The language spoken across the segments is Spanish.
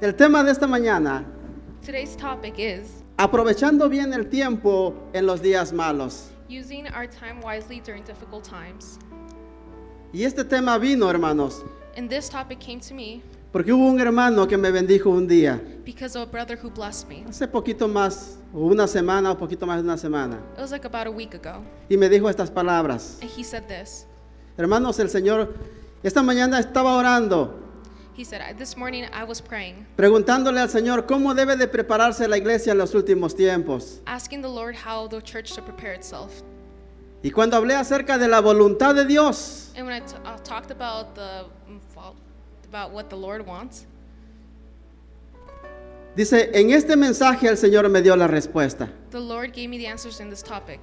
El tema de esta mañana, Today's topic is aprovechando bien el tiempo en los días malos. using our time wisely during difficult times. Y este tema vino, hermanos, And this topic came to me porque hubo un hermano que me bendijo un día, because of a brother who blessed me. hace poquito más, o una semana, o poquito más de una semana, It was like about a week ago. y me dijo estas palabras. And he said this. Hermanos, el Señor, esta mañana estaba orando, He said, This morning I was praying, preguntándole al Señor cómo debe de prepararse la iglesia en los últimos tiempos. asking the Lord how the church should prepare itself. Y cuando hablé acerca de la voluntad de Dios, And when I talked about what the Lord wants, dice, en este mensaje el Señor me dio la respuesta. the Lord gave me the answers in this topic.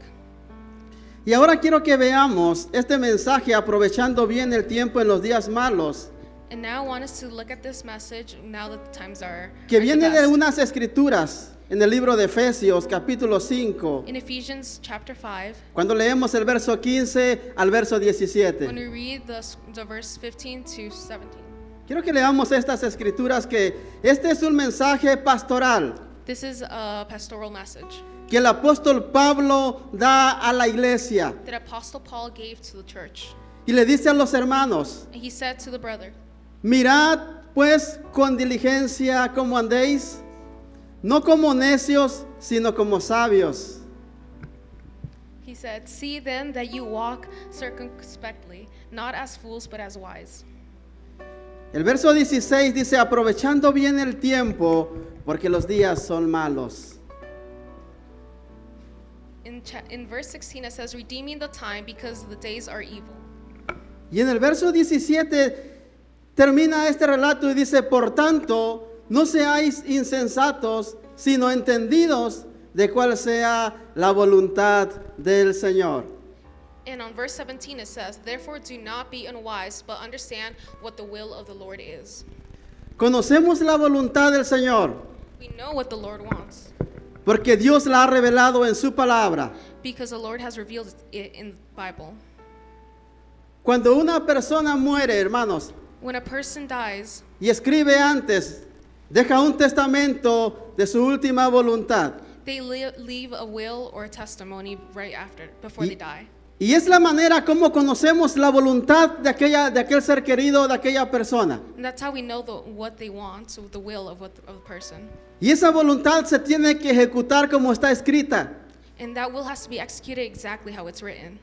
Y ahora quiero que veamos este mensaje aprovechando bien el tiempo en los días malos, And now I want us to look at this message now that the times are que at the viene de best. unas escrituras en el libro de Efesios capítulo 5, In Ephesians chapter 5, cuando leemos el verso 15 al verso when 17. we read the verse 15 to 17. Quiero que leamos estas escrituras, que este es un mensaje pastoral This is a pastoral message que el apóstol Pablo da a la iglesia that Apostle Paul gave to the church. y le dice a los hermanos: And he said to the brother, mirad pues con diligencia cómo andéis, no como necios, sino como sabios. he said, see then that you walk circumspectly, not as fools but as wise. El verso 16 dice, aprovechando bien el tiempo, porque los días son malos. In verse 16 it says, redeeming the time because the days are evil. Y en el verso 17 termina este relato y dice, por tanto, no seáis insensatos, sino entendidos de cuál sea la voluntad del Señor. And on verse 17 it says, therefore do not be unwise, but understand what the will of the Lord is. Conocemos la voluntad del Señor, We know what the Lord wants porque Dios la ha revelado en su palabra. because the Lord has revealed it in the Bible. Cuando una persona muere, hermanos, When a person dies, y escribe antes, deja un testamento de su última voluntad. they leave a will or a testimony right after, before they die. Y es la manera como conocemos la voluntad de aquel ser querido, de aquella persona. And that's how we know what they want, so the will of the person. Y esa voluntad se tiene que ejecutar como está escrita. And that will has to be executed exactly how it's written.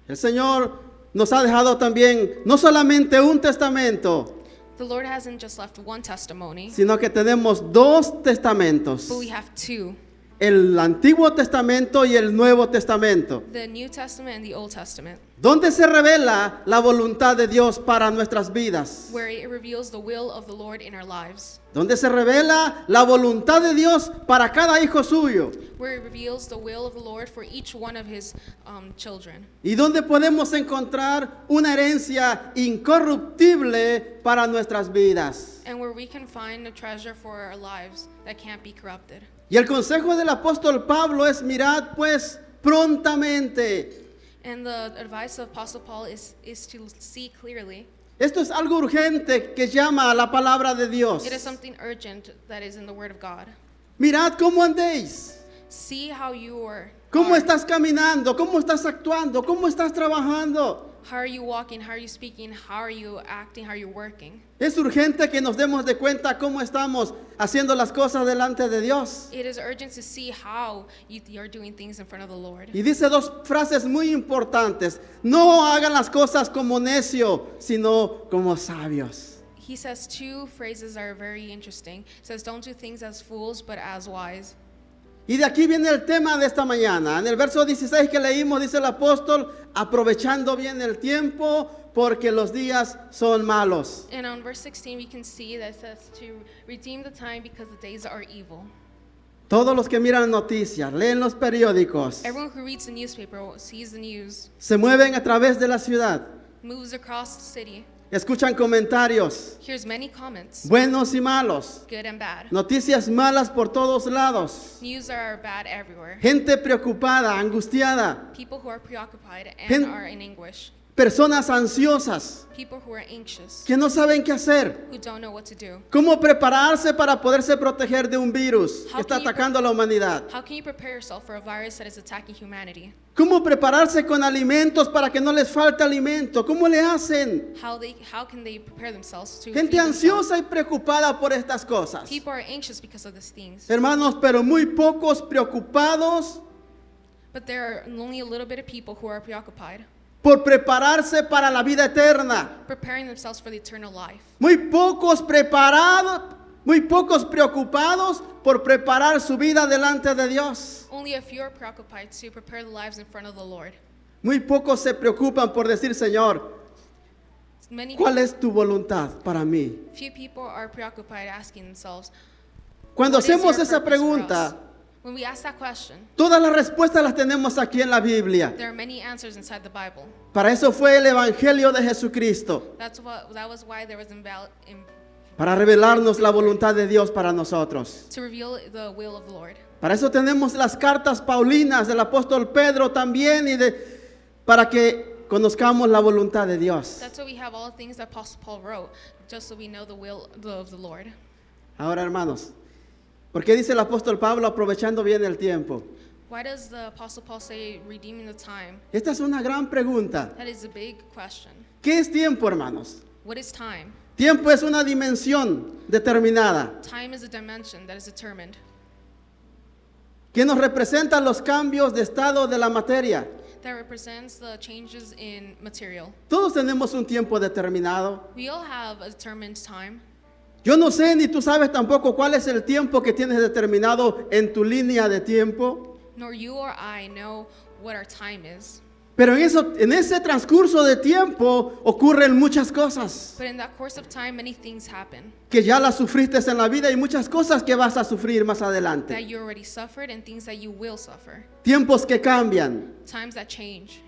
El Señor nos ha dejado también no solamente un testamento, The Lord hasn't just left one testimony, sino que tenemos dos testamentos. but we have two, El Antiguo Testamento y el Nuevo Testamento, the New Testament and the Old Testament, donde se revela la voluntad de Dios para nuestras vidas. where it reveals the will of the Lord in our lives, Donde se revela la voluntad de Dios para cada hijo suyo. where it reveals the will of the Lord for each one of his children, Y donde podemos encontrar una herencia incorruptible para nuestras vidas. and where we can find a treasure for our lives that can't be corrupted. Y el consejo del apóstol Pablo es: mirad pues prontamente. And the advice of Apostle Paul is to see clearly. Esto es algo urgente que llama a la palabra de Dios. It is something urgent that is in the Word of God. Mirad cómo andéis, See how you are. cómo estás caminando, cómo estás actuando, cómo estás trabajando. How are you walking? How are you speaking? How are you acting? How are you working? Es urgente que nos demos de cuenta cómo estamos haciendo las cosas delante de Dios. It is urgent to see how you're doing things in front of the Lord. Y dice dos frases muy importantes: no hagan las cosas como necio, sino como sabios. He says two phrases are very interesting. He says, don't do things as fools, but as wise. Y de aquí viene el tema de esta mañana. En el verso 16 que leímos dice el apóstol, aprovechando bien el tiempo porque los días son malos. And on verse 16, we can see that it says to redeem the time because the days are evil. Todos los que miran noticias, leen los periódicos, Everyone who reads the newspaper sees the news, se mueven a través de la ciudad, moves across the city, escuchan comentarios, hears many comments, buenos y malos, good and bad. noticias malas por todos lados, News are bad everywhere. gente preocupada, angustiada, People who are preoccupied and Gen- are in anguish. personas ansiosas people who are anxious, que no saben qué hacer, who don't know what to do. cómo prepararse para poderse proteger de un virus que How está can you atacando a la humanidad, How can you prepare yourself for a virus that is attacking humanity? cómo prepararse con alimentos para que no les falte alimento, cómo le hacen. How can they prepare themselves to Gente feed themselves? ansiosa y preocupada por estas cosas. People are anxious because of these things, Hermanos, pero muy pocos preocupados but there are only a little bit of people who are preoccupied, por prepararse para la vida eterna. preparing themselves for the eternal life. Muy pocos preocupados por preparar su vida delante de Dios. Only a few are preoccupied to prepare their lives in front of the Lord. Muy pocos se preocupan por decir, Señor, ¿cuál es tu voluntad para mí? Few people are preoccupied asking themselves, Cuando what is hacemos your esa purpose for us? pregunta, When we ask that question, todas las respuestas las tenemos aquí en la Biblia. there are many answers inside the Bible. Para eso fue el Evangelio de Jesucristo, That was why there was para revelarnos la voluntad de Dios para nosotros. to reveal the will of the Lord. Para eso tenemos las cartas paulinas del apóstol Pedro también para que conozcamos la voluntad de Dios. That's why we have all the things that Apostle Paul wrote, just so we know the will of the Lord. Ahora, hermanos, ¿por qué dice el apóstol Pablo aprovechando bien el tiempo? Why does the Apostle Paul say redeeming the time? Esta es una gran pregunta. That is a big question. ¿Qué es tiempo, hermanos? What is time? Tiempo es una dimensión determinada Time is a dimension that is determined, que nos representa los cambios de estado de la materia. that represents the changes in material. Todos tenemos un tiempo determinado. We all have a determined time. Yo no sé ni tú sabes tampoco cuál es el tiempo que tienes determinado en tu línea de tiempo. Nor you or I know what our time is. Pero en ese transcurso de tiempo ocurren muchas cosas But in that course of time, many things happen que ya las sufriste en la vida y muchas cosas que vas a sufrir más that adelante. you already suffered and things that you will suffer. Tiempos que cambian. Times that change.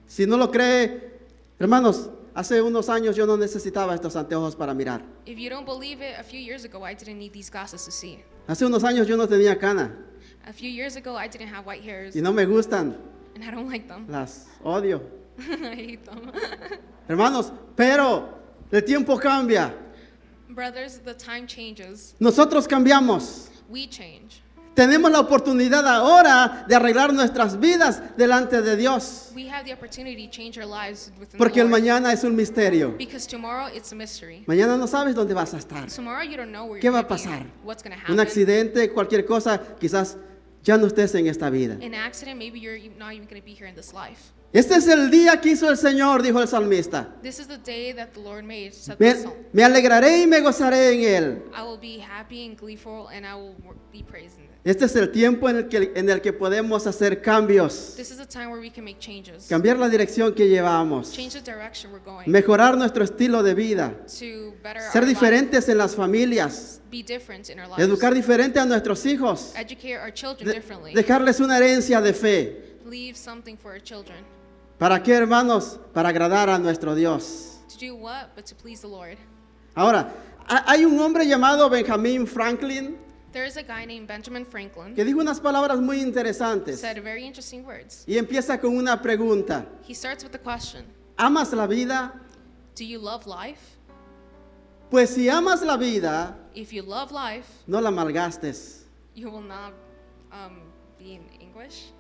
Si no lo cree, hermanos, hace unos años yo no necesitaba estos anteojos para mirar. If you don't believe it, a few years ago, I didn't need these glasses to see. Hace unos años yo no tenía cana A few years ago, I didn't have white hairs, y no me gustan, and I don't like them. las odio. I hate them. Hermanos, pero el tiempo cambia. Brothers, the time changes. Nosotros cambiamos. We change. Tenemos la oportunidad ahora de arreglar nuestras vidas delante de Dios. We have the opportunity to change our lives within Porque the el Lord. mañana es un misterio. Because tomorrow, it's a mystery. Mañana no sabes dónde vas a estar. Tomorrow, you don't know where ¿Qué you're va a going to pasar? be. What's going to Un happen. accidente, cualquier cosa, quizás ya no estés en esta vida. An accident, maybe you're not even going to be here in this life. Este es el día que hizo el Señor, dijo el salmista. This is the day that the Lord made, said Me, the psalm. me alegraré y me gozaré en él. I will be happy and gleeful, and I will be praising it. Este es el tiempo en el que podemos hacer cambios, This is a time where we can make changes. cambiar la dirección que llevamos, Change the direction we're going. mejorar nuestro estilo de vida, To better ser our diferentes en las familias, lives, be different in our lives. educar diferente a nuestros hijos, Educate our children de- differently. dejarles una herencia de fe. Leave something for our children. ¿Para qué, hermanos? Para agradar a nuestro Dios. To do what? But to please the Lord. Ahora, hay un hombre llamado Benjamin Franklin There is a guy named Benjamin Franklin que dijo unas palabras muy interesantes said very interesting words. y empieza con una pregunta. He starts with the question, ¿Amas la vida? do you love life? Pues si amas la vida, If you love life, no la malgastes. you will not be in English.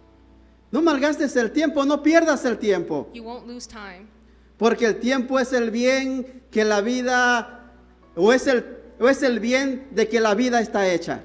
No malgastes el tiempo, no pierdas el tiempo. You won't lose time. Porque el tiempo es el bien que la vida, o es el bien de que la vida está hecha.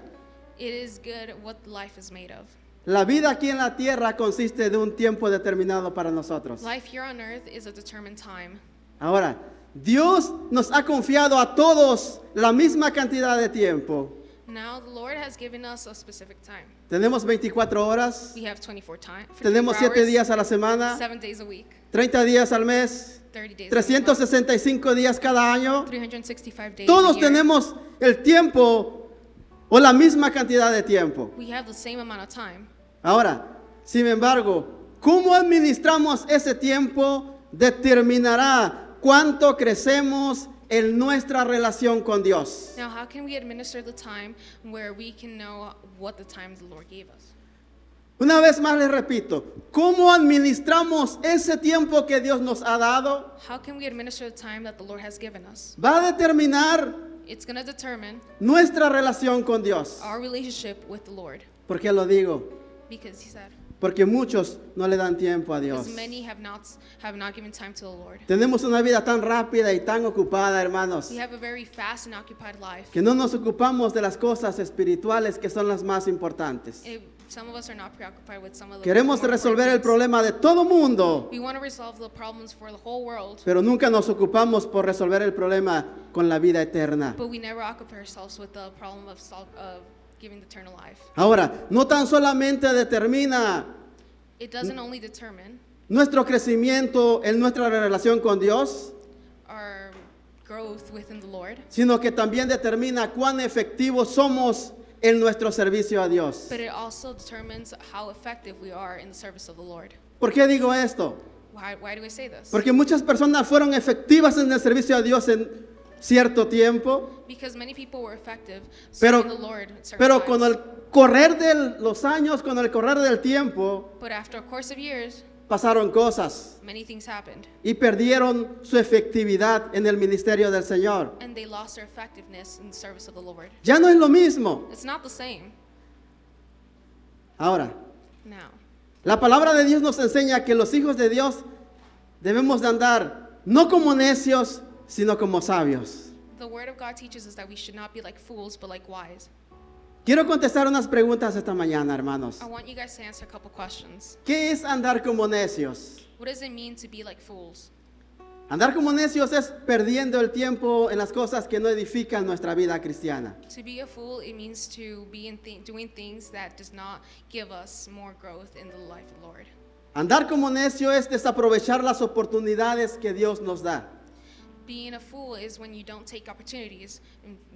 It is good what life is made of. La vida aquí en la tierra consiste de un tiempo determinado para nosotros. Life here on earth is a determined time. Ahora, Dios nos ha confiado a todos la misma cantidad de tiempo. Now the Lord has given us a specific time. Tenemos 24 horas, We have 24 time. tenemos 7 días a la semana, 7 days a week, 30 días al mes, 30 days a month, 365 días cada año. 365 days Todos a year. tenemos el tiempo o la misma cantidad de tiempo. We have the same amount of time. Ahora, sin embargo, ¿cómo administramos ese tiempo? Determinará cuánto crecemos en nuestra relación con Dios. Now, how can we administer the time where we can know what the time the Lord gave us? Una vez más les repito, ¿cómo administramos ese tiempo que Dios nos ha dado? How can we administer the time that the Lord has given us? Va a determinar It's going to determine nuestra relación con Dios. our relationship with the Lord. ¿Por qué lo digo? Because he said, Porque muchos no le dan tiempo a Dios. because many have not given time to the Lord. Tenemos una vida tan rápida y tan ocupada, hermanos, We have a very fast and occupied life. que no nos ocupamos de las cosas espirituales que son las más importantes. Some of us are not preoccupied with some of the Queremos more resolver el important problema de todo mundo, things. We want to resolve the problems for the whole world, pero nunca nos ocupamos por resolver el problema con la vida eterna. but we never occupy ourselves with the problem of giving the eternal life. Ahora, no tan solamente determina It doesn't only determine nuestro crecimiento en nuestra relación con Dios, our growth within the Lord, sino que también determina cuán efectivos somos en nuestro servicio a Dios. but it also determines how effective we are in the service of the Lord. ¿Por qué digo esto? Why do I say this? Porque muchas personas fueron efectivas en el servicio a Dios en cierto tiempo, Because many people were effective pero, serving the Lord at certain pero con times. el correr de los años, con el correr del tiempo, But after a course of years, pasaron cosas many things happened, y perdieron su efectividad en el ministerio del Señor. and they lost their effectiveness in the service of the Lord. Ya no es lo mismo. It's not the same Ahora, now. la palabra de Dios nos enseña que los hijos de Dios debemos de andar no como necios, sino como sabios. The Word of God teaches us that we should not be like fools, but like wise. Quiero contestar unas preguntas esta mañana, hermanos. I want you guys to answer a couple questions. ¿Qué es andar como necios? What does it mean to be like fools? Andar como necios es perdiendo el tiempo en las cosas que no edifican nuestra vida cristiana. To be a fool, it means to be doing things that does not give us more growth in the life of the Lord. Andar como necio es desaprovechar las oportunidades que Dios nos da, Being a fool is when you don't take opportunities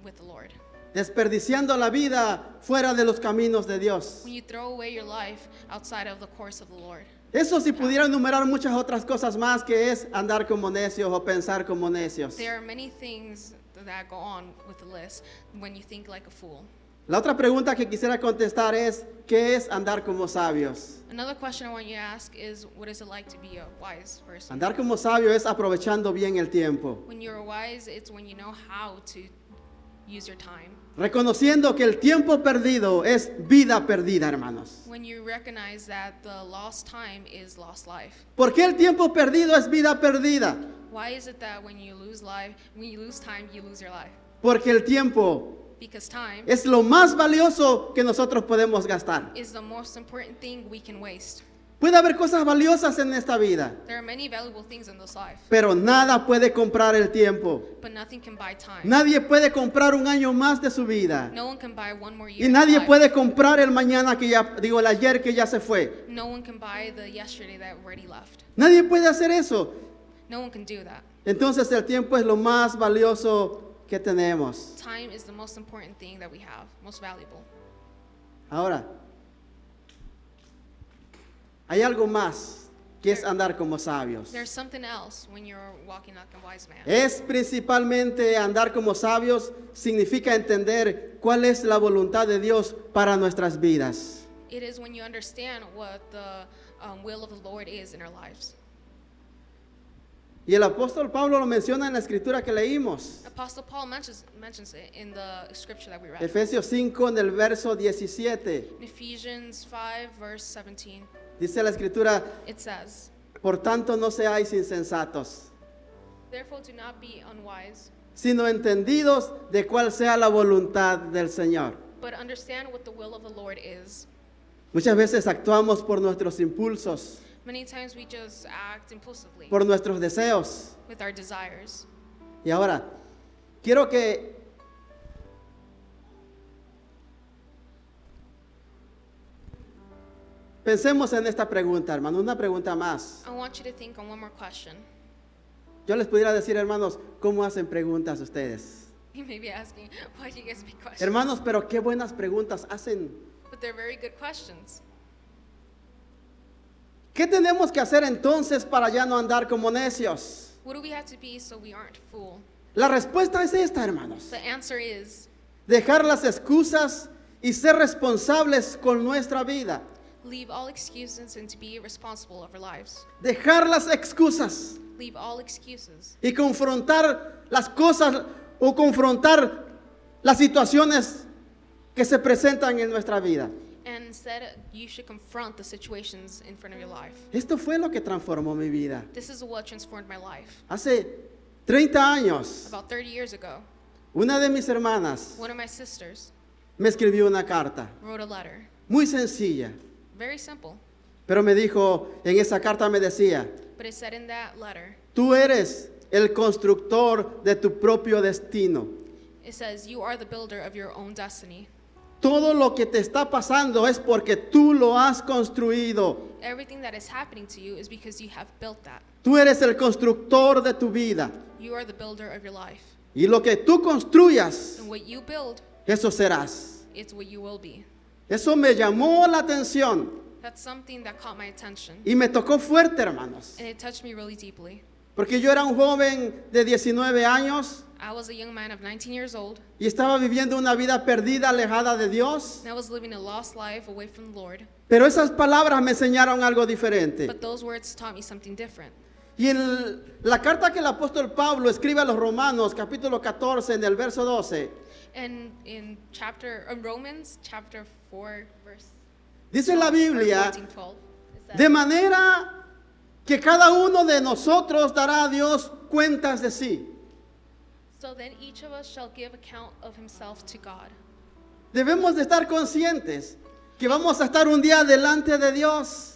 with the Lord. desperdiciando la vida fuera de los caminos de Dios. When you throw away your life outside of the course of the Lord. Eso si pudiera enumerar muchas otras cosas más que es andar como necios o pensar como necios. There are many things that go on with the list when you think like a fool. La otra pregunta que quisiera contestar es, ¿qué es andar como sabios? Another question I want you to ask is, what is it like to be a wise person? Andar como sabio es aprovechando bien el tiempo, When you're wise, it's when you know how to use your time. reconociendo que el tiempo perdido es vida perdida, hermanos. When you recognize that the lost time is lost life. ¿Por qué el tiempo perdido es vida perdida? Why is it that when you lose time, you lose your life? Porque el tiempo Because time es lo más valioso que nosotros podemos gastar. is the most important thing we can waste. Puede haber cosas valiosas en esta vida, There are many valuable things in this life, pero nada puede comprar el tiempo. but nothing can buy time. Nadie puede comprar un año más de su vida. No one can buy one more Y year. of nadie life. puede comprar el mañana que ya, digo, el ayer que ya se fue. No one can buy the yesterday that already left. Nadie puede hacer eso. No one can do that. Entonces el tiempo es lo más valioso que tenemos. Time is the most important thing that we have, most valuable. Ahora, hay algo más que es andar como sabios. There's something else when you're walking like a wise man. Es principalmente andar como sabios, significa entender cuál es la voluntad de Dios para nuestras vidas. It is when you understand what the will of the Lord is in our lives. Y el apóstol Pablo lo menciona en la escritura que leímos. Apostle Paul mentions it in the scripture that we read. Efesios 5 en el verso 17. In Ephesians 5, verse 17, Dice la escritura, it says, por tanto no seáis insensatos, "Therefore do not be unwise, sino entendidos de cuál sea la voluntad del Señor. but understand what the will of the Lord is." Muchas veces actuamos por nuestros impulsos, Many times we just act impulsively por nuestros deseos. with our desires. Y ahora, quiero que pensemos en esta pregunta, hermano, una pregunta más. I want you to think on one more question. Yo les pudiera decir, hermanos, ¿cómo hacen preguntas ustedes? You may be asking, why do you guys make questions? Hermanos, pero qué buenas preguntas hacen. But they're very good questions. ¿Qué tenemos que hacer entonces para ya no andar como necios? What do we have to be so we aren't fool? La respuesta es esta, hermanos. The answer is Dejar las excusas y ser responsables con nuestra vida. Leave all excuses and to be responsible of our lives. Dejar las excusas Leave all excuses y confrontar las cosas o confrontar las situaciones que se presentan en nuestra vida. and instead you should confront the situations in front of your life. Esto fue lo que transformó mi vida. This is what transformed my life. Hace 30 años, About 30 years ago, una de mis hermanas one of my sisters me escribió una carta, wrote a letter. muy sencilla, Very simple. pero me dijo, en esa carta me decía, But it said in that letter, tú eres el constructor de tu propio destino. it says, you are the builder of your own destiny. Todo lo que te está pasando es porque tú lo has construido. Everything that is happening to you is because you have built that. Tú eres el constructor de tu vida. You are the builder of your life. Y lo que tú construyas, And what you build, eso serás. it's what you will be. Eso me llamó la atención That's something that caught my attention. y me tocó fuerte, hermanos. And it touched me really deeply. Porque yo era un joven de 19 años I was a young man of 19 years old, y estaba viviendo una vida perdida, alejada de Dios. and I was living a lost life away from the Lord. Pero esas palabras me enseñaron algo diferente. But those words taught me something different. Y en la carta que el apóstol Pablo escribe a los Romanos, capítulo 14, en el verso 12, And in Romans chapter 4, verse dice la Biblia, 14, 12, it says, de manera que cada uno de nosotros dará a Dios cuentas de sí. so then each of us shall give account of himself to God. Debemos de estar conscientes que vamos a estar un día delante de Dios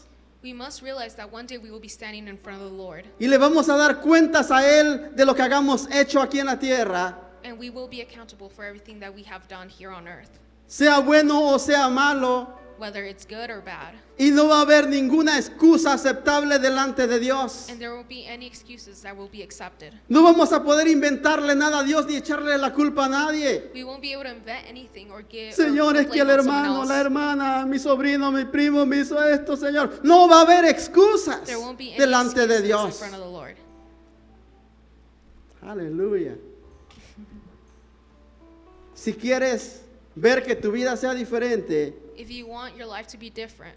We must realize that one day we will be standing in front of the Lord, y le vamos a dar cuentas a Él de lo que hagamos hecho aquí en la tierra, and we will be accountable for everything that we have done here on earth, sea bueno o sea malo, whether it's good or bad. y no va a haber ninguna excusa aceptable delante de Dios. And there won't be any excuses that will be accepted. No vamos a poder inventarle nada a Dios ni echarle la culpa a nadie. We won't be able to invent anything or give Señor, or es que el blame on someone hermano, else. la hermana, mi sobrino, mi primo me hizo esto, Señor. No va a haber excusas There won't be any delante de excuses in Dios. front of the Lord. Aleluya. Si quieres ver que tu vida sea diferente, If you want your life to be different,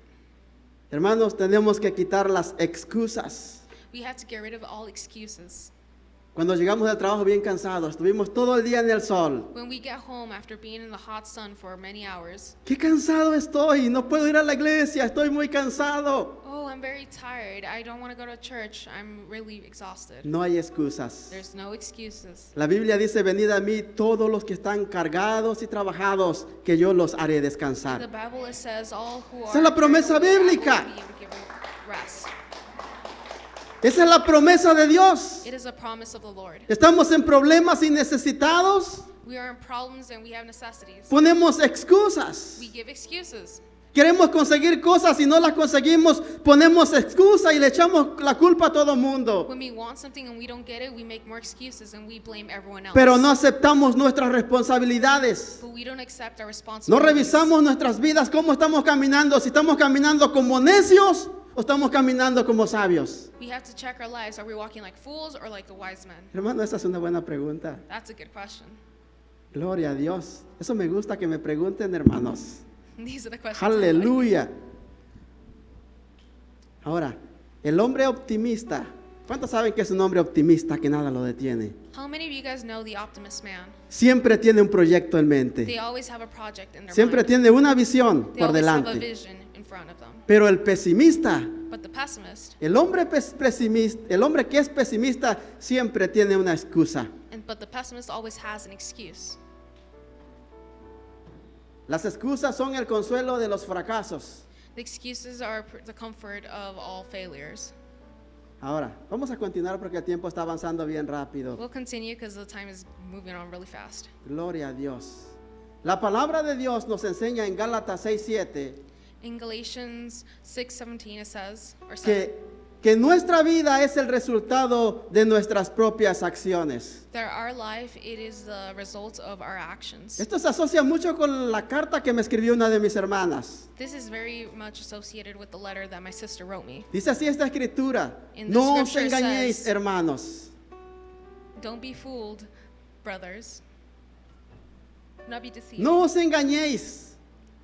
hermanos, tenemos que quitar las excusas. we have to get rid of all excuses. Cuando llegamos del trabajo bien cansados, estuvimos todo el día en el sol. When we get home after being in the hot sun for many hours, Qué cansado estoy, no puedo ir a la iglesia, estoy muy cansado. oh, I'm very tired. I don't want to go to church. I'm really exhausted. No hay excusas. There's no excuses. La Biblia dice, venid a mí todos los que están cargados y trabajados, que yo los haré In the descansar. Bible it says all who Esa are es la promesa burdened, I will bíblica. be able to give you rest. Esa es la promesa de Dios. It is a promise of the Lord. Estamos en problemas y necesitados, We are in problems and we have necessities. ponemos excusas. We give excuses. Queremos conseguir cosas y no las conseguimos, ponemos excusa y le echamos la culpa a todo mundo. When we want something and we don't get it, we make more excuses and we blame everyone else. Pero no aceptamos nuestras responsabilidades. But we don't accept our No responsibilities. revisamos nuestras vidas, cómo estamos caminando, si estamos caminando como necios o estamos caminando como sabios. We have to check our lives. Are we walking like fools or like the wise men? Hermano, esa es una buena pregunta. That's a good question. Gloria a Dios. Eso me gusta que me pregunten, hermanos. These are the questions. I like. Aleluya. Ahora, el hombre optimista. ¿Cuántos saben que es un hombre optimista que nada lo detiene? How many of you guys know the optimist man? Siempre tiene un proyecto en mente. They always have a project in their Siempre mind. tiene una visión They por always have a delante. vision in front of them. Pero el pesimista, But the pessimist, el hombre pesimista, el hombre que es pesimista siempre tiene una excusa. but the pessimist always has an excuse. Las excusas son el consuelo de los fracasos. The excuses are the comfort of all failures. Ahora, vamos a continuar porque el tiempo está avanzando bien rápido. We'll continue because the time is moving on really fast. Gloria a Dios. La palabra de Dios nos enseña en Gálatas 6:7 In Galatians 6:17 it says, or says, que nuestra vida es el resultado de nuestras propias acciones. that our life, it is the result of our actions. Esto se asocia mucho con la carta que me escribió una de mis hermanas. This is very much associated with the letter that my sister wrote me. Dice así esta escritura: In the no os scripture engañéis, says- hermanos. Don't be fooled, brothers. Not be deceived. No os engañéis.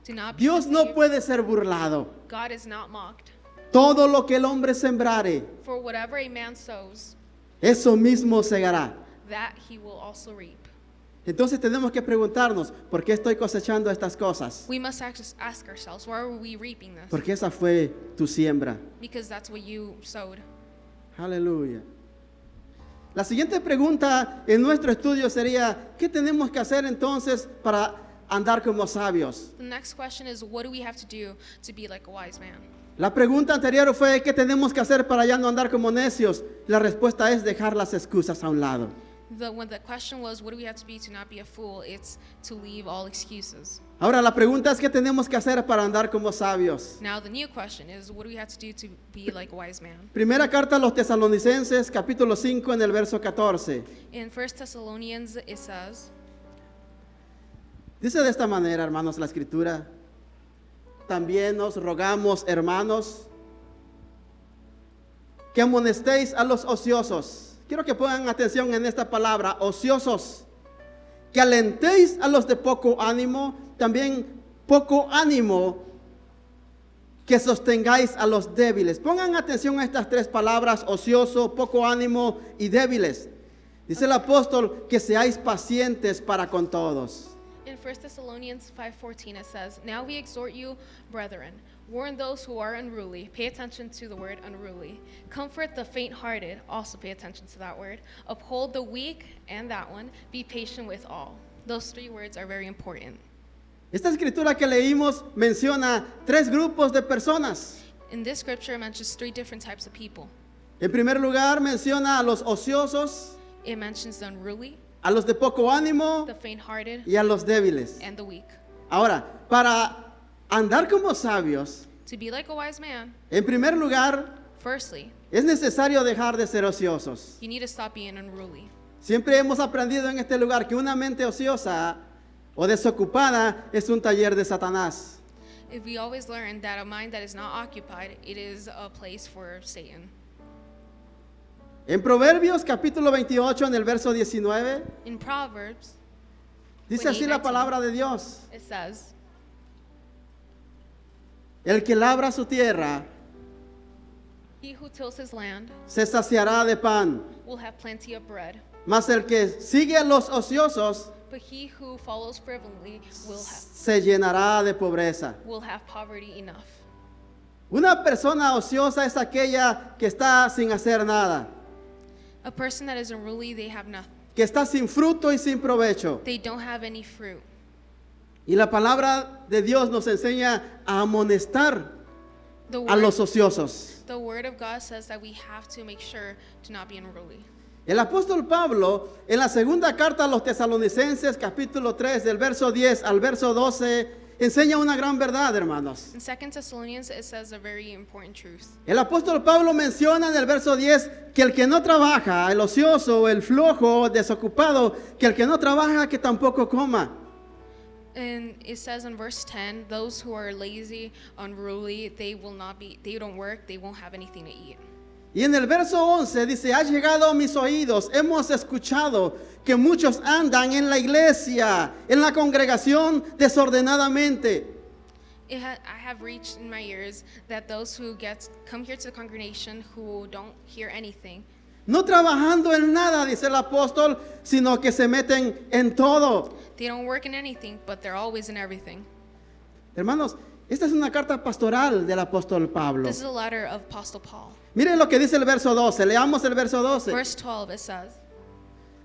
Do not be Dios no deceived. puede ser burlado. God is not mocked. Todo lo que el hombre sembrare, For whatever a man sows, eso mismo segará. that he will also reap. Entonces tenemos que preguntarnos, ¿por qué estoy cosechando estas cosas? We must ask ourselves, why are we reaping this? Porque esa fue tu siembra. Because that's what you sowed. Aleluya. La siguiente pregunta en nuestro estudio sería, ¿qué tenemos que hacer entonces para andar como sabios? The next question is, what do we have to do to be like a wise man? La pregunta anterior fue, ¿qué tenemos que hacer para ya no andar como necios? La respuesta es dejar las excusas a un lado. When the question was, what do we have to be to not be a fool? It's to leave all excuses. Ahora la pregunta es, ¿qué tenemos que hacer para andar como sabios? Now the new question is, what do we have to do to be like a wise man? Primera carta a los Tesalonicenses, capítulo 5, en el verso 14. In 1 Thessalonians it says, Dice de esta manera, hermanos, la escritura. También os rogamos, hermanos, que amonestéis a los ociosos. Quiero que pongan atención en esta palabra, ociosos. Que alentéis a los de poco ánimo, también poco ánimo, que sostengáis a los débiles. Pongan atención a estas tres palabras, ocioso, poco ánimo y débiles. Dice el apóstol que seáis pacientes para con todos. in 1 Thessalonians 5:14 it says, now we exhort you, brethren, warn those who are unruly. Pay attention to the word unruly. Comfort the faint-hearted. Also pay attention to that word. Uphold the weak, and that one. Be patient with all. Those three words are very important. Esta escritura que leímos menciona tres grupos de personas. In this scripture, it mentions three different types of people. En primer lugar, menciona a los ociosos, It mentions the unruly, a los de poco ánimo the faint-hearted, y a los débiles. and the weak. Ahora, para andar como sabios, To be like a wise man, en primer lugar, firstly, es necesario dejar de ser ociosos. you need to stop being unruly. Siempre hemos aprendido en este lugar que una mente ociosa o desocupada es un taller de Satanás. If we always learn that a mind that is not occupied, it is a place for Satan. En Proverbios capítulo 28, en el verso 19, In Proverbs, dice así la palabra de Dios. it says, El que labra su tierra he who tills his land se saciará de pan, will have plenty of bread, mas el que sigue a los ociosos but he who follows frivolity se llenará de pobreza. will have poverty enough. Una persona ociosa es aquella que está sin hacer nada, A person that is unruly, they have nothing. que está sin fruto y sin provecho. They don't have any fruit. Y la palabra de Dios nos enseña a amonestar The a word, los ociosos. the word of God says that we have to make sure to not be unruly. El apóstol Pablo, en la segunda carta a los Tesalonicenses, capítulo 3, del verso 10 al verso 12, enseña una gran verdad, hermanos. In 2 Thessalonians, it says a very important truth. El apóstol Pablo menciona en el verso 10 que el que no trabaja, el ocioso, el flojo, desocupado, que el que no trabaja, que tampoco coma. And it says in verse 10, those who are lazy, unruly, they don't work, they won't have anything to eat. Y en el verso 11 dice, ha llegado a mis oídos, hemos escuchado que muchos andan en la iglesia, en la congregación desordenadamente. I have reached in my ears that those who come here to the congregation who don't hear anything, No trabajando en nada, dice el apóstol, sino que se meten en todo. they don't work in anything, but they're always in everything. Hermanos, esta es una carta pastoral del apóstol Pablo. This is a letter of Apostle Paul. Miren lo que dice el verso 12, leamos el verso 12. Verse 12, it says,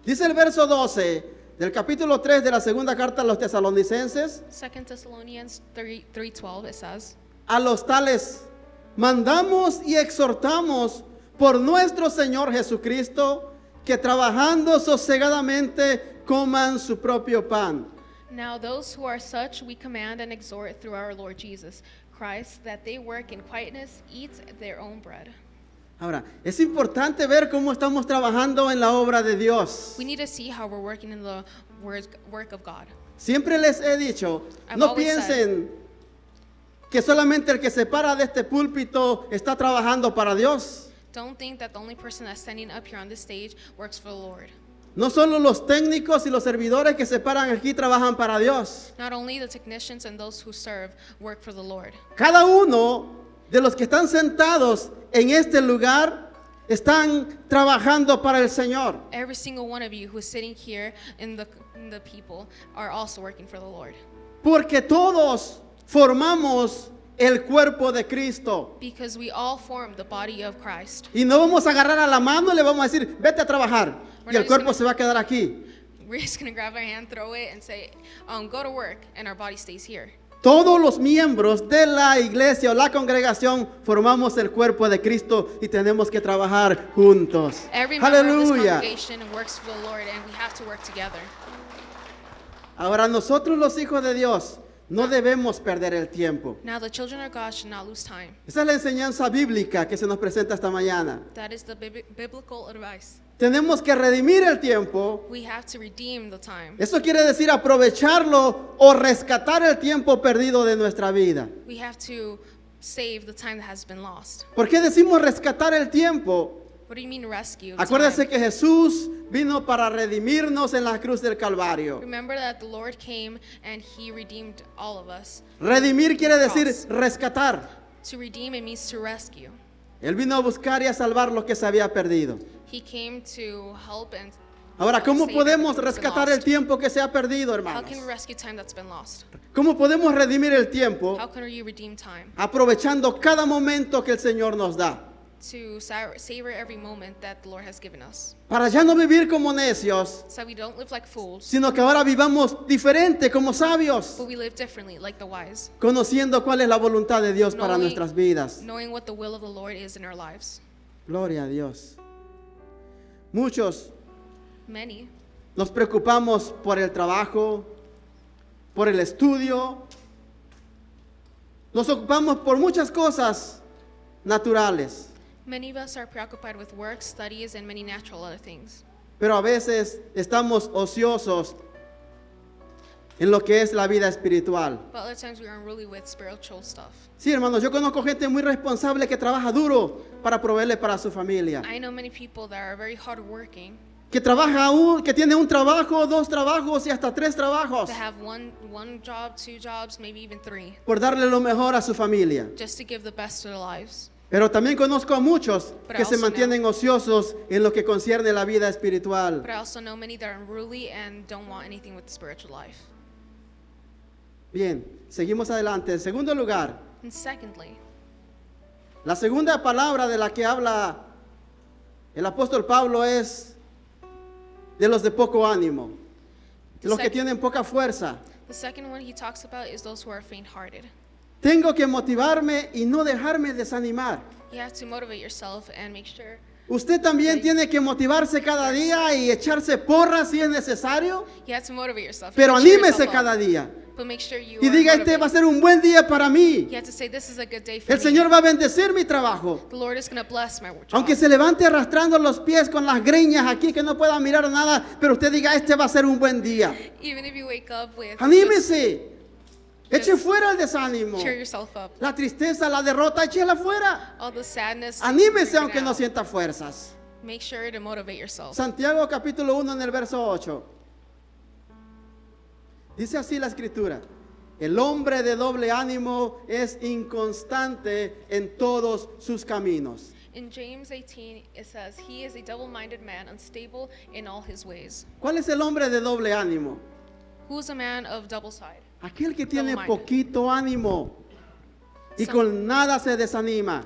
Dice el verso 12 del capítulo 3 de la segunda carta a los tesalonicenses, 2 Thessalonians 3:12, it says, a los tales mandamos y exhortamos por nuestro Señor Jesucristo que trabajando sosegadamente coman su propio pan. now those who are such we command and exhort through our Lord Jesus Christ that they work in quietness, eat their own bread. Ahora, es importante ver cómo estamos trabajando en la obra de Dios. We need to see how we're working in the work of God. Siempre les he dicho, I've no always piensen que solamente el que se para de este púlpito está trabajando para Dios. Don't think that the only person that's standing up here on this stage works for the Lord. No solo los técnicos y los servidores que se paran aquí trabajan para Dios. Not only the technicians and those who serve work for the Lord. Cada uno de los que están sentados en este lugar están trabajando para el Señor. Every single one of you who is sitting here in the people are also working for the Lord. Porque todos formamos el cuerpo de Cristo. Because we all form the body of Christ. Y no vamos a agarrar a la mano y le vamos a decir, vete a trabajar. Y el cuerpo se va a quedar aquí. We're just going to grab our hand, throw it, and say, go to work, and our body stays here. Todos los miembros de la iglesia o la congregación formamos el cuerpo de Cristo y tenemos que trabajar juntos. Every member of this Aleluya. congregation works for the Lord, and we have to work together. Ahora nosotros los hijos de Dios no debemos perder el tiempo. Now the children of God should not lose time. Esa es la enseñanza bíblica que se nos presenta esta mañana. That is the biblical advice. Tenemos que redimir el tiempo. We have to redeem the time. Eso quiere decir aprovecharlo o rescatar el tiempo perdido de nuestra vida. We have to save the time that has been lost. ¿Por qué decimos rescatar el tiempo? What do you mean rescue? The Acuérdese time? que Jesús vino para redimirnos en la cruz del Calvario. Remember that the Lord came and He redeemed all of us. Redimir quiere decir Cross. rescatar. To redeem, it means to rescue. Él vino a buscar y a salvar lo que se había perdido. He came to help and Ahora, ¿cómo save podemos everything that's been rescatar el lost. tiempo que se ha perdido, How hermanos? can we rescue time that's been lost? ¿Cómo podemos redimir el tiempo? How can you redeem time? Aprovechando cada momento que el Señor nos da. To savor every moment that the Lord has given us. Para ya no vivir como necios, So we don't live like fools, sino que ahora vivamos diferente como sabios, but we live differently like the wise, conociendo cuál es la voluntad de Dios para Knowing- nuestras vidas. knowing what the will of the Lord is in our lives. Gloria a Dios. Muchos Many, nos preocupamos por el trabajo, por el estudio. Nos ocupamos por muchas cosas naturales, many of us are preoccupied with work, studies, and many natural other things. pero a veces estamos ociosos en lo que es la vida espiritual. But other times we are unruly with spiritual stuff. Sí, hermanos, yo conozco gente muy responsable que trabaja duro para proveerle para su familia. I know many people that are very hardworking, Que que tiene un trabajo, dos trabajos y hasta tres trabajos that have one job, two jobs, maybe even three, por darle lo mejor a su familia. just to give the best to their lives. Pero también conozco a muchos But I que se also mantienen ociosos en lo que concierne la vida espiritual. But I also know many that are unruly and don't want anything with the spiritual life. Bien, seguimos adelante. En segundo lugar, And secondly, la segunda palabra de la que habla el apóstol Pablo es de los de poco ánimo, de los que tienen poca fuerza. the second one he talks about is those who are faint-hearted. Tengo que motivarme y no dejarme desanimar. You have to motivate yourself and make sure. Usted también tiene que motivarse cada día y echarse porras si es necesario, You have to motivate yourself. pero You have to cheer anímese yourself up, cada día But make sure you y are diga, este va a motivated. ser un buen día para mí. You have to say, this is a good day for El me. Señor va a bendecir mi trabajo. The Lord is going to bless my job. Aunque se levante arrastrando los pies con las greñas aquí que no pueda mirar nada, pero usted diga, este va a ser un buen día. Even if you wake up with Anímese. Just Eche fuera el desánimo. cheer yourself up. La tristeza, la derrota, échela fuera. All the sadness. Anímese bring it aunque no out. sienta fuerzas. Make sure to motivate yourself. Santiago capítulo 1 en el verso 8. Dice así la escritura. El hombre de doble ánimo es inconstante en todos sus caminos. In James 18, it says, he is a double-minded man, unstable in all his ways. ¿Cuál es el hombre de doble ánimo? Who is a man of double side? Aquel que tiene Double-minded. poquito ánimo y Some- con nada se desanima.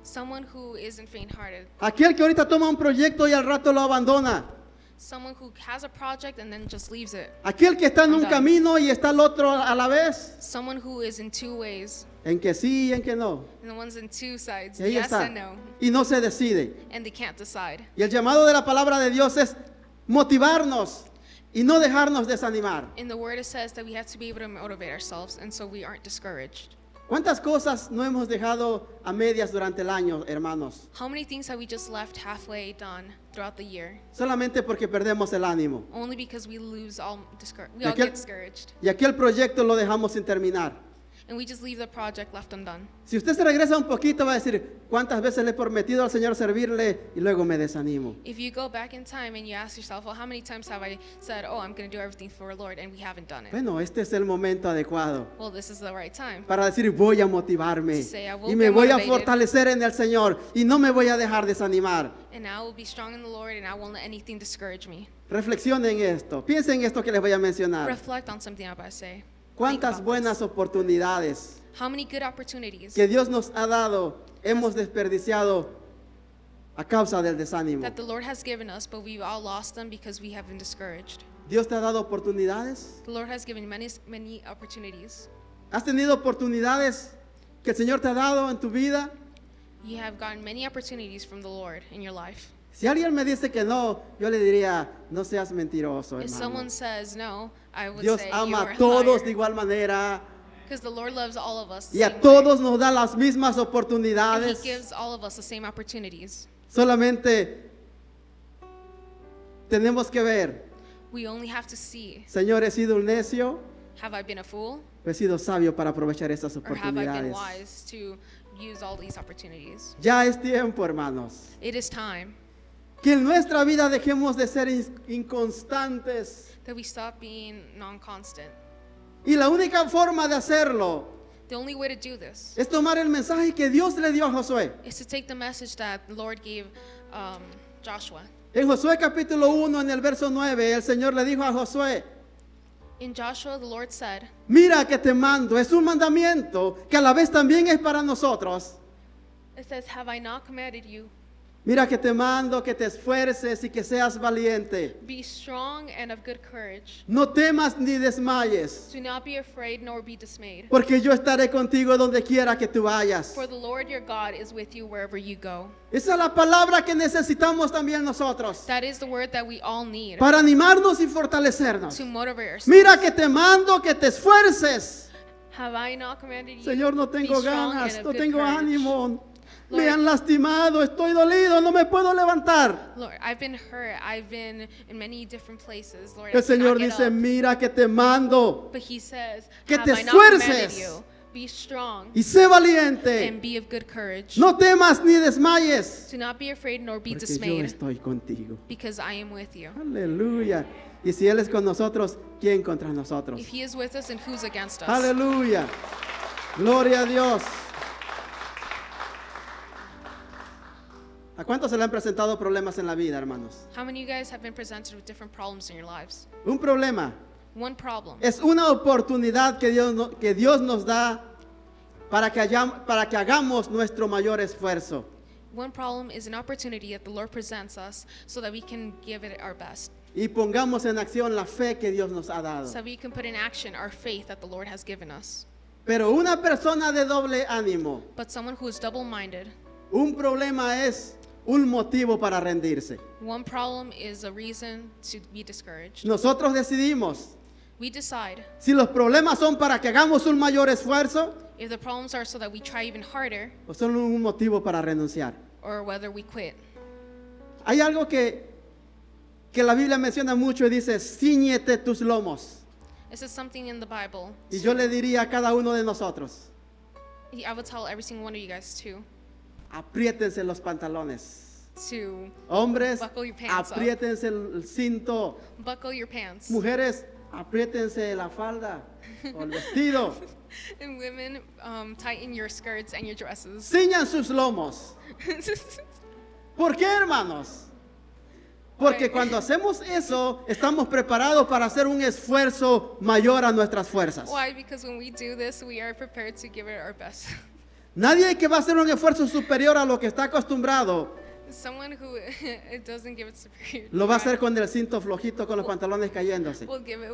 Someone who isn't faint-hearted. Aquel que ahorita toma un proyecto y al rato lo abandona. Someone who has a project and then just leaves it. Aquel que está en I'm un done. camino y está al otro a la vez. Someone who is in two ways. En que sí y en que no. And the one's in two sides. Y ahí Yes está. and no. Y no se decide. And they can't decide. Y el llamado de la palabra de Dios es motivarnos y no dejarnos desanimar. In the word it says that we have to be able to motivate ourselves and so we aren't discouraged. ¿Cuántas cosas no hemos dejado a medias durante el año, hermanos? How many things have we just left halfway done throughout the year? Solamente porque perdemos el ánimo. Only because we lose all Y aquel- get discouraged. Y aquel proyecto lo dejamos sin terminar. and we just leave the project left undone. Si usted se regresa un poquito, va a decir, ¿cuántas veces le he prometido al Señor servirle y luego me desanimo? If you go back in time and you ask yourself, well, how many times have I said, oh, I'm going to do everything for the Lord, and we haven't done it? Bueno, este es el momento adecuado Well, this is the right time. para decir, voy a motivarme To say, I will y me get voy a motivated. fortalecer en el Señor y no me voy a dejar desanimar. And I will be strong in the Lord, and I won't let anything discourage me. Reflexionen en esto, piensen en esto que les voy a mencionar. Reflect on something I'm about to say. ¿Cuántas Think about buenas oportunidades this. How many good opportunities que Dios nos ha dado hemos desperdiciado a causa del desánimo? that the Lord has given us, but we've all lost them because we have been discouraged? ¿Dios te ha dado oportunidades? The Lord has given many opportunities. ¿Has tenido oportunidades que el Señor te ha dado en tu vida? You have gotten many opportunities from the Lord in your life. Si alguien me dice que no, yo le diría, no seas mentiroso, If hermano. someone says no, I would Dios say ama you're a todos de a igual manera because the Lord loves all of us the y a same way. todos nos da las mismas And oportunidades. He gives all of us the same opportunities. Solamente tenemos que ver, We only have to see, Señor, he sido un necio, have I been a fool o he sido sabio para aprovechar estas or have I been oportunidades. wise to use all these opportunities? Ya es tiempo, hermanos, It is time que en nuestra vida dejemos de ser inconstantes. that we stop being non-constant. Y la única forma de hacerlo The only way to do this es tomar el mensaje que Dios le dio a Josué. is to take the message that the Lord gave Joshua. En Josué capítulo 1, en el verso 9, el Señor le dijo a Josué, In Joshua, the Lord said, mira que te mando, es un mandamiento que a la vez también es para nosotros. it says, have I not commanded you? Mira que te mando que te esfuerces y que seas valiente. Be strong and of good courage. No temas ni desmayes, Do not be afraid nor be dismayed. porque yo estaré contigo donde quiera que tú vayas. For the Lord your God is with you wherever you go. Esa es la palabra que necesitamos también nosotros That is the word that we all need para animarnos y fortalecernos. to motivate ourselves. Mira que te mando que te esfuerces. Have I not commanded you? Señor, no Be tengo strong ganas, and of no good tengo courage. ánimo. Me Lord- han lastimado, estoy dolido, no me puedo levantar. Lord, I've been hurt. I've been in many different places. Lord, El I cannot Señor get dice, up. mira que te mando But he says, que have te I not commanded esfuerces. you? Be strong y sé valiente. and be of good courage. No temas ni desmayes, Do not be afraid nor be porque yo dismayed, estoy contigo. because I am with you. Aleluya. Y si Él es con nosotros, ¿quién contra nosotros? If he is with us, and who's against us? Aleluya. Gloria a Dios. ¿A cuántos se le han presentado problemas en la vida, hermanos? How many of you guys have been presented with different problems in your lives? Un problema One problem es una oportunidad que Dios nos da para que hagamos nuestro mayor esfuerzo. One problem is an opportunity that the Lord presents us so that we can give it our best. Y pongamos en acción la fe que Dios nos ha dado. So that we can put in action our faith that the Lord has given us. Pero una persona de doble ánimo, But someone who is double-minded, un problema es un motivo para rendirse. one problem is a reason to be discouraged. Nosotros decidimos We decide si los problemas son para que hagamos un mayor esfuerzo if the problems are so that we try even harder o son un motivo para renunciar. or whether we quit. Hay algo que la Biblia menciona mucho y dice, ciñete tus lomos. This is something in the Bible. Y yo le diría a cada uno de nosotros, I would tell every single one of you guys apriétense los pantalones. to Hombres, Buckle your pants up. apriétense el cinto. buckle your pants. Mujeres, apriétense la falda o el vestido. And women, tighten your skirts and your dresses. Ciñan sus lomos. ¿Por qué, hermanos? Porque Ok. cuando hacemos eso, estamos preparados para hacer un esfuerzo mayor a nuestras fuerzas. Why? Because when we do this, we are prepared to give it our best. Nadie que va a hacer un esfuerzo superior a lo que está acostumbrado Someone who it doesn't give it superior. lo va a hacer con el cinto flojito, con los pantalones cayéndose. We'll give it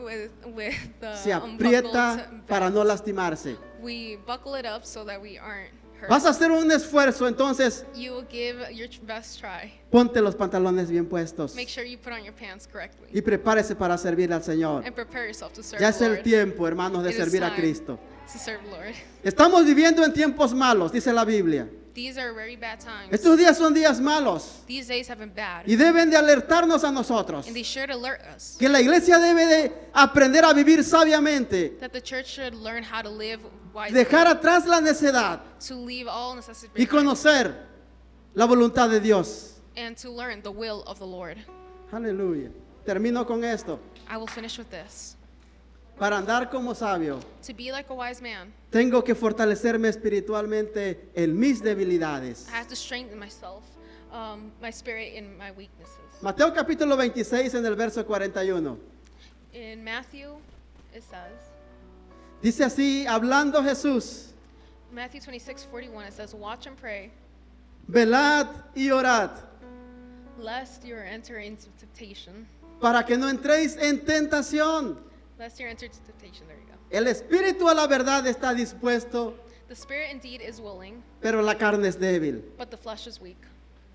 with the Se aprieta unbuckled para belt. no lastimarse. We buckle it up so that we aren't hurt. Vas a hacer un esfuerzo, entonces You will give your best try. ponte los pantalones bien puestos Make sure you put on your pants correctly y prepárese para servir al Señor. and prepare yourself to serve Ya the es el Lord. tiempo, hermanos, de It is servir a time Cristo. to serve the Lord. Estamos viviendo en tiempos malos, dice la Biblia. These are very bad times. Estos días son días malos These days have been bad. y deben de alertarnos a nosotros And they should alert us que la iglesia debe de aprender a vivir sabiamente, that the church should learn how to live wisely, dejar atrás la necedad to leave all necessity y behind, conocer la voluntad de Dios. and to learn the will of the Lord. Aleluya. Termino con esto. I will finish with this. Para andar como sabio, To be like a wise man, tengo que fortalecerme espiritualmente en mis debilidades. I have to strengthen myself, my spirit in my weaknesses. Mateo capítulo 26 en el verso 41. In Matthew, it says, Dice así, hablando Jesús, Matthew 26:41, it says, watch and pray, velad y orad, lest you enter into temptation. para que no entréis en tentación. Lest you enter into temptation, there you go. El espíritu a la verdad está dispuesto, The spirit indeed is willing, pero la carne es débil. but the flesh is weak.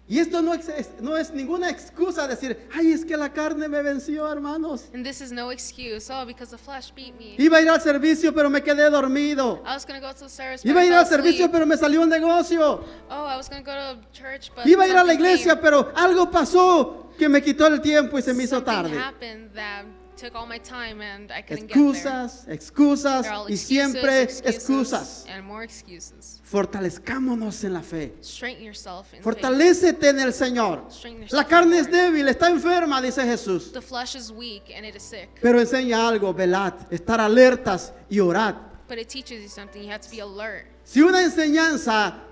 Y esto no es ninguna excusa decir, ay, es que la carne me venció, hermanos. And this is no excuse. Oh, because the flesh beat me. Iba a ir al servicio, pero me quedé dormido. I was going to go to the service, but Iba a I ir fell al servicio, asleep. pero me salió un negocio. Oh, I was going to go to church, but Iba a ir a la something iglesia, came. pero algo pasó que me quitó el tiempo y se me hizo Something tarde. happened that took all my time and I couldn't get there. Excusas, excusas They're all y excuses, siempre excuses, excusas. and more excuses. Fortalezcámonos en la fe. Strengthen yourself in faith. Fortalécete en el Señor. Strengthen yourself La in carne the es Lord. débil, está enferma, dice Jesús. The flesh is weak and it is sick. Pero enseña algo, velad, estar alertas y orad. But it teaches you something. You have to be alert. Si una enseñanza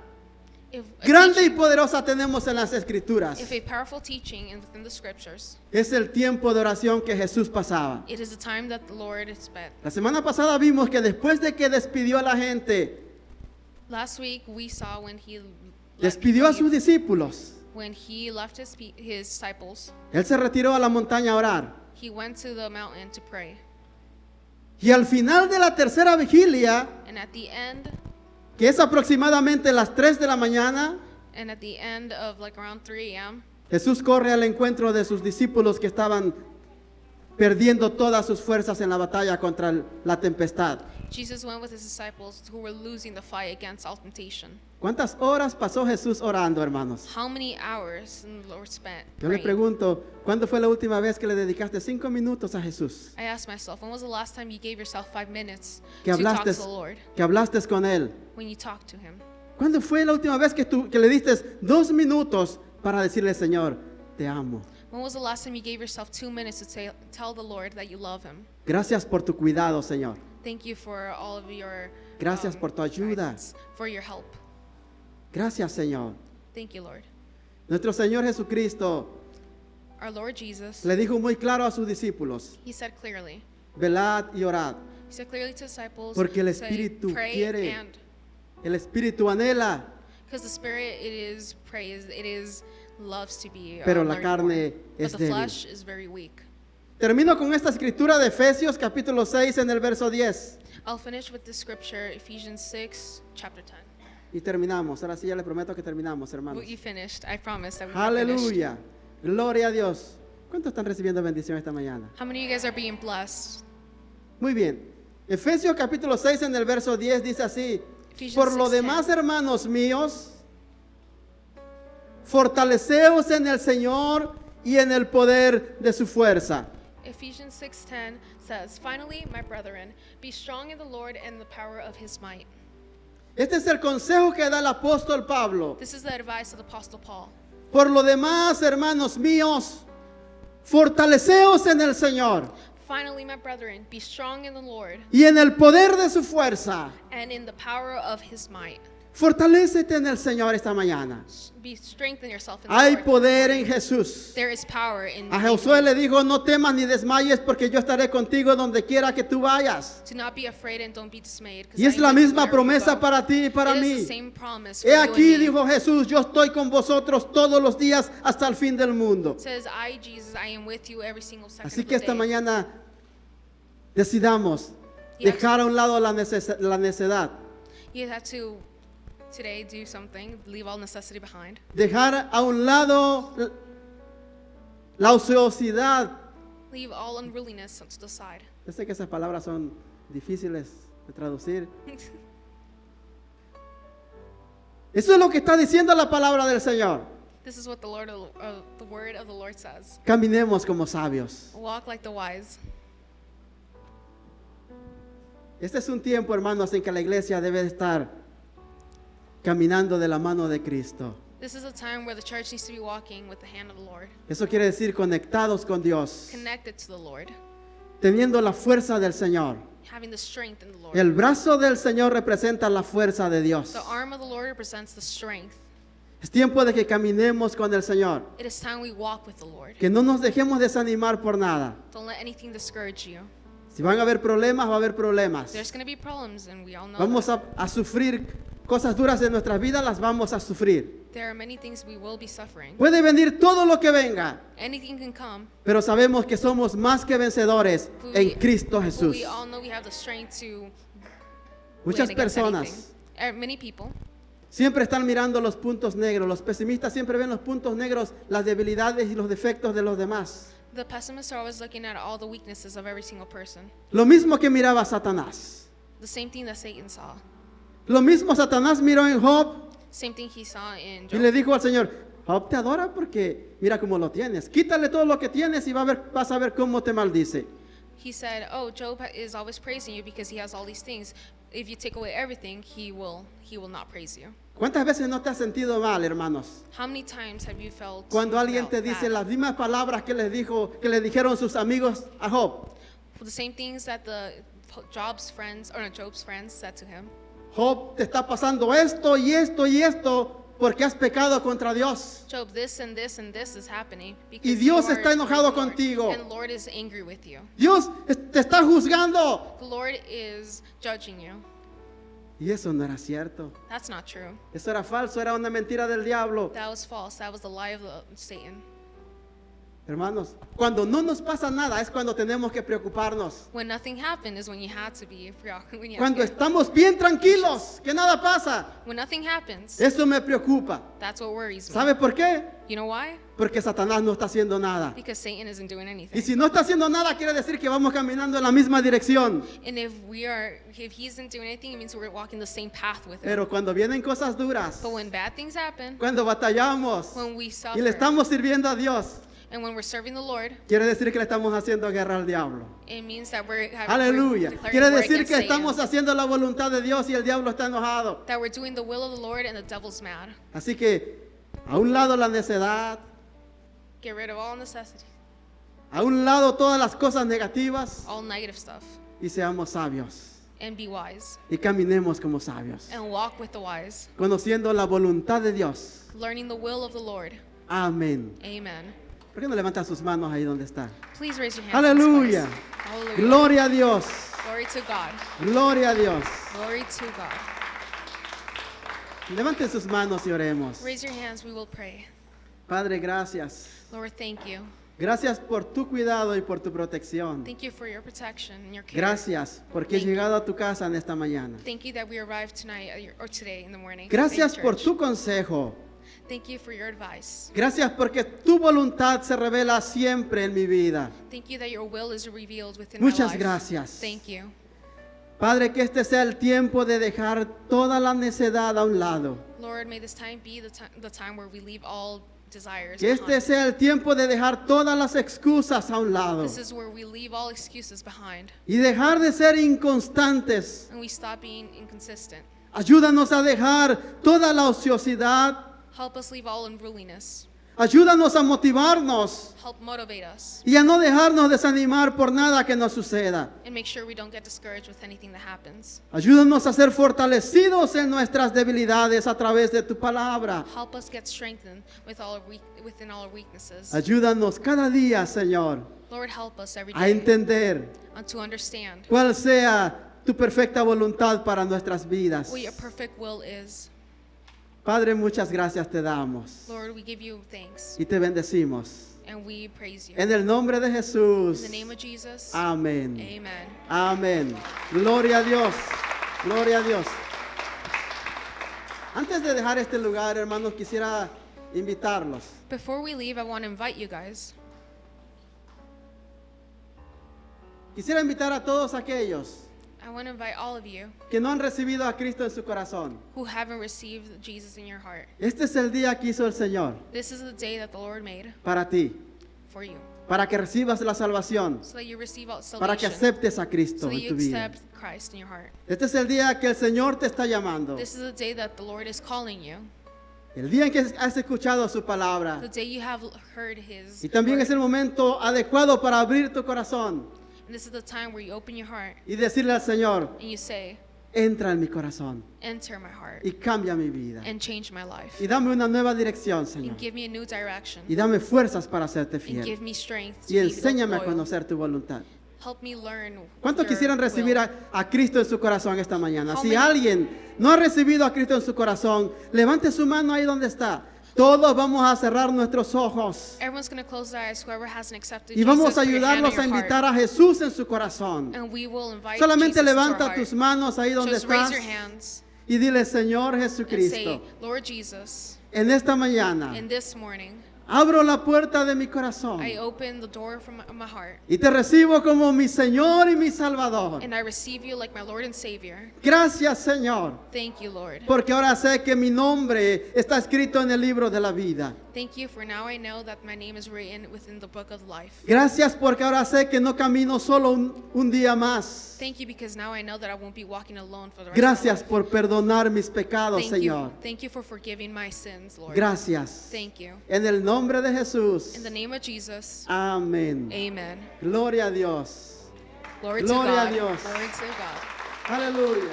If a, grande y teaching, poderosa tenemos en las Escrituras, if a powerful teaching within the scriptures, es el tiempo de oración que Jesús pasaba. it is the time that the Lord has spent. La semana pasada vimos que después de que despidió a la gente, Last week we saw when he despidió a sus leave, discípulos, when he left his disciples, él se retiró a la montaña a orar. he went to the mountain to pray. Y al final de la tercera vigilia, And at the end, que es aproximadamente las 3 de la mañana, of like around 3 a.m., Jesús corre al encuentro de sus discípulos que estaban perdiendo todas sus fuerzas en la batalla contra la tempestad. Jesus went with his disciples who were losing the fight against all temptation. ¿Cuántas horas pasó Jesús orando, hermanos? How many hours the Lord spent Yo le praying? pregunto, ¿cuándo fue la última vez que le dedicaste 5 minutos a Jesús? I asked myself, when was the last time you gave yourself 5 minutes Que to talk to hablaste, the Lord? que hablaste con Él. When you talked to him? ¿Cuándo fue la última vez que le diste 2 minutos para decirle, Señor, te amo? When was the last time you gave yourself 2 minutes to tell the Lord that you love him? Gracias por tu cuidado, Señor. Thank you for all of your Gracias por tu ayuda. guidance, for your help. Gracias, Señor. Thank you, Lord. Nuestro Señor Jesucristo Our Lord Jesus, le dijo muy claro a sus discípulos, he said clearly, velad y orad. he said clearly to disciples, Porque el say, Espíritu pray quiere. and, El Espíritu anhela, because the Spirit, it is loves to be pero la learning carne more. es But the débil. flesh is very weak. Termino con esta escritura de Efesios capítulo 6 en el verso 10. I'll finish with the scripture, Ephesians 6, chapter 10. Y terminamos. Ahora sí ya le prometo que terminamos, hermanos. Well, you finished. I promise that we have finished. Aleluya. Gloria a Dios. ¿Cuántos están recibiendo bendición esta mañana? How many of you guys are being blessed? Muy bien. Efesios capítulo 6 en el verso 10 dice así. Ephesians Por lo 6:10. demás, hermanos míos, fortaleceos en el Señor y en el poder de su fuerza. Ephesians 6:10 says, "Finally, my brethren, be strong in the Lord and the power of his might." Este es el consejo que da el apóstol Pablo. This is the advice of the Apostle Paul. Por lo demás, hermanos míos, fortaleceos en el Señor Finally, my brethren, be strong in the Lord y en el poder de su fuerza. and in the power of his might. Fortalécete en el Señor esta mañana. Strengthen yourself in the Hay Lord. poder en Jesús. There is power in A in Josué le Jesus. dijo, no temas ni desmayes porque yo estaré contigo donde quiera que tú vayas. Do not be afraid and don't be dismayed. 'Cause Y es I am la with you misma wherever you promesa go. para ti y para It is mí. the same promise for He you and aquí, me. dijo Jesús, yo estoy con vosotros todos los días hasta el fin del mundo. It says, I, Jesus, I am with you every single second Así of que the esta day. mañana decidamos Yes. dejar a un lado la necedad, You have to today do something, leave all necessity behind. dejar a un lado la ociosidad. Leave all unruliness to the side. Yo sé que esas palabras son difíciles de traducir. Eso es lo que está diciendo la palabra del Señor. This is what the word of the Lord says. Caminemos como sabios. Walk like the wise. Este es un tiempo, hermanos, en que la iglesia debe estar caminando de la mano de Cristo. This is a time where the church needs to be walking with the hand of the Lord, Eso quiere decir conectados con Dios, connected to the Lord, teniendo la fuerza del Señor. having the strength in the Lord. El brazo del Señor representa la fuerza de Dios. The arm of the Lord represents the strength. Es tiempo de que caminemos con el Señor, It is time we walk with the Lord. que no nos dejemos desanimar por nada. Don't let anything discourage you. Si van a haber problemas, va a haber problemas. There's going to be problems, and we all know Vamos that. a sufrir cosas duras en nuestras vidas, las vamos a sufrir. There are many things we will be suffering. Puede venir todo lo que venga, Anything can come, pero sabemos que somos más que vencedores but en Cristo but Jesús. we all know we have the strength to Muchas win against personas anything. Many people siempre están mirando los puntos negros. Los pesimistas siempre ven los puntos negros, las debilidades y los defectos de los demás. The pessimists are always looking at all the weaknesses of every single person. Lo mismo que miraba Satanás. The same thing that Satan saw. Lo mismo Satanás miró en Job Same thing he saw in y Job. le dijo al Señor: Job te adora porque mira cómo lo tienes. Quítale todo lo que tienes y vas a ver cómo te maldice. He said, "Oh, Job is always praising you because he has all these things. If you take away everything, he will not praise you." ¿Cuántas veces no te has sentido mal, hermanos? How many times have you felt Cuando alguien te dice bad? las mismas palabras que le dijeron sus amigos a Job. The same things that Job's friends said to him. Job, te está pasando esto y esto y esto porque has pecado contra Dios. Job, this and this and this is happening because Y Dios you are está enojado praising the Lord, contigo. and the Lord is angry with you. Dios te está juzgando. The Lord is judging you. Y eso no era cierto. That's not true. Eso era falso, era una mentira del diablo. That was false. That was the lie of Satan. Hermanos, cuando no nos pasa nada es cuando tenemos que preocuparnos. When nothing happened is when you had to be when you had Cuando to get- estamos bien tranquilos, que nada pasa, When nothing happens, eso me preocupa. that's what worries me. ¿Sabe por qué? You know why? Porque Satanás no está haciendo nada. Because Satan isn't doing Y anything. si no está haciendo nada, quiere decir que vamos caminando en la misma dirección. And if he isn't doing anything, it means we're walking the same path with him. Pero cuando vienen cosas duras, But when bad things happen, cuando batallamos when we y suffer, le estamos sirviendo a Dios, and when we're serving the Lord, quiere decir que le estamos haciendo guerra al diablo. it means that we're Aleluya. declaring Quiere war decir against que estamos Satan, haciendo la voluntad de Dios y el diablo está enojado. that we're doing the will of the Lord and the devil's mad. Así que a un lado la necedad, Get rid of all necessity, a un lado todas las cosas negativas all negative stuff, y seamos sabios. and be wise, Y caminemos como sabios, and walk with the wise, conociendo la voluntad de Dios. learning the will of the Lord. Amén. Amen. ¿Por qué no levantan sus manos ahí donde está? Please raise your hands. in this Aleluya. place. Hallelujah. Gloria a Dios. Glory to God. Gloria a Dios. Glory to God. Levanten sus manos y oremos. Raise your hands, we will pray. Padre, gracias. Lord, thank you. Gracias por tu cuidado y por tu protección. Thank you for your protection and your care. Gracias porque he Thank you. llegado a tu casa en esta mañana. Thank you that we arrived tonight or today in the morning. Gracias Thank you, por church. tu consejo. Thank you for your advice. Gracias porque tu voluntad se revela siempre en mi vida. Thank you that your will is revealed within Muchas my life. gracias. Thank you. Padre, que este sea el tiempo de dejar toda la necedad a un lado. Lord, may this time be the time where we leave all desires Que este behind. sea el tiempo de dejar todas las excusas a un lado. This is where we leave all excuses behind Y dejar de ser inconstantes. and we stop being inconsistent. Ayúdanos a dejar toda la ociosidad. Help us leave all unruliness. Ayúdanos a motivarnos Help motivate us y a no dejarnos desanimar por nada que nos suceda. and make sure we don't get discouraged with anything that happens. Ayúdanos a ser fortalecidos en nuestras debilidades a través de tu palabra. Help us get strengthened within all our weaknesses. Ayúdanos cada día, Señor, Lord, help us every a day entender and to understand cuál sea tu perfecta voluntad para nuestras vidas. what your perfect will is. Padre, muchas gracias te damos Lord, we give you thanks y te bendecimos. and we praise you. En el nombre de Jesús. In the name of Jesus, Amén. amen. Amén. Gloria a Dios. Gloria a Dios. Antes de dejar este lugar, hermanos, quisiera invitarlos. Before we leave, I want to invite you guys. Quisiera invitar a todos aquellos I want to invite all of you que no han recibido a Cristo en su corazón. who haven't received Jesus in your heart. Este es el día que hizo el Señor This is the day that the Lord made para ti, for you, para que recibas la salvación, so that you receive out para que salvation, aceptes a so Cristo that en you tu vida. accept Christ in your heart. Este es el día que el Señor te está llamando. This is the day that the Lord is calling you, El día en que has escuchado su palabra. the day you have heard His Y también word. es el momento adecuado para abrir tu corazón And this is the time where you open your heart y decirle al Señor, and you say, entra en mi corazón enter my heart y cambia mi vida. and change my life, Y dame una nueva dirección, Señor. and give me a new direction, Y dame fuerzas para serte and fiel. give me strength Y to be enséñame a loyal. conocer tu voluntad. Help me learn ¿Cuántos your quisieran recibir will. a Cristo en su corazón esta mañana? How Si many- alguien no ha recibido a Cristo en su corazón, levante su mano ahí donde está. Todos vamos a cerrar nuestros ojos Everyone's going to close their eyes. Whoever hasn't accepted y vamos Jesus, a put your hand on ayudarlos a your invitar heart, a Jesús en su corazón. and we will invite Solamente Jesus to our levanta heart. tus manos ahí donde Just raise estás your hands y dile, Señor and say, Jesucristo, Lord Jesus, en esta mañana in this morning, abro la puerta de mi corazón I open the door from my heart, y te recibo como mi Señor y mi Salvador. and I receive you like my Lord and Savior. Gracias, Señor, Thank you, Lord. porque ahora sé que mi nombre está escrito en el libro de la vida. Thank you, for now I know that my name is written within the book of life. Gracias porque ahora sé que no camino solo un día más. Thank you, because now I know that I won't be walking alone for the rest Gracias of my por perdonar mis pecados, life. Señor. Thank you for forgiving my sins, Lord. Gracias. Thank you. En el nombre de Jesús. In the name of Jesus, Amén. amen. Gloria a Dios. Glory to Gloria a God. Dios. Glory to God. Aleluya.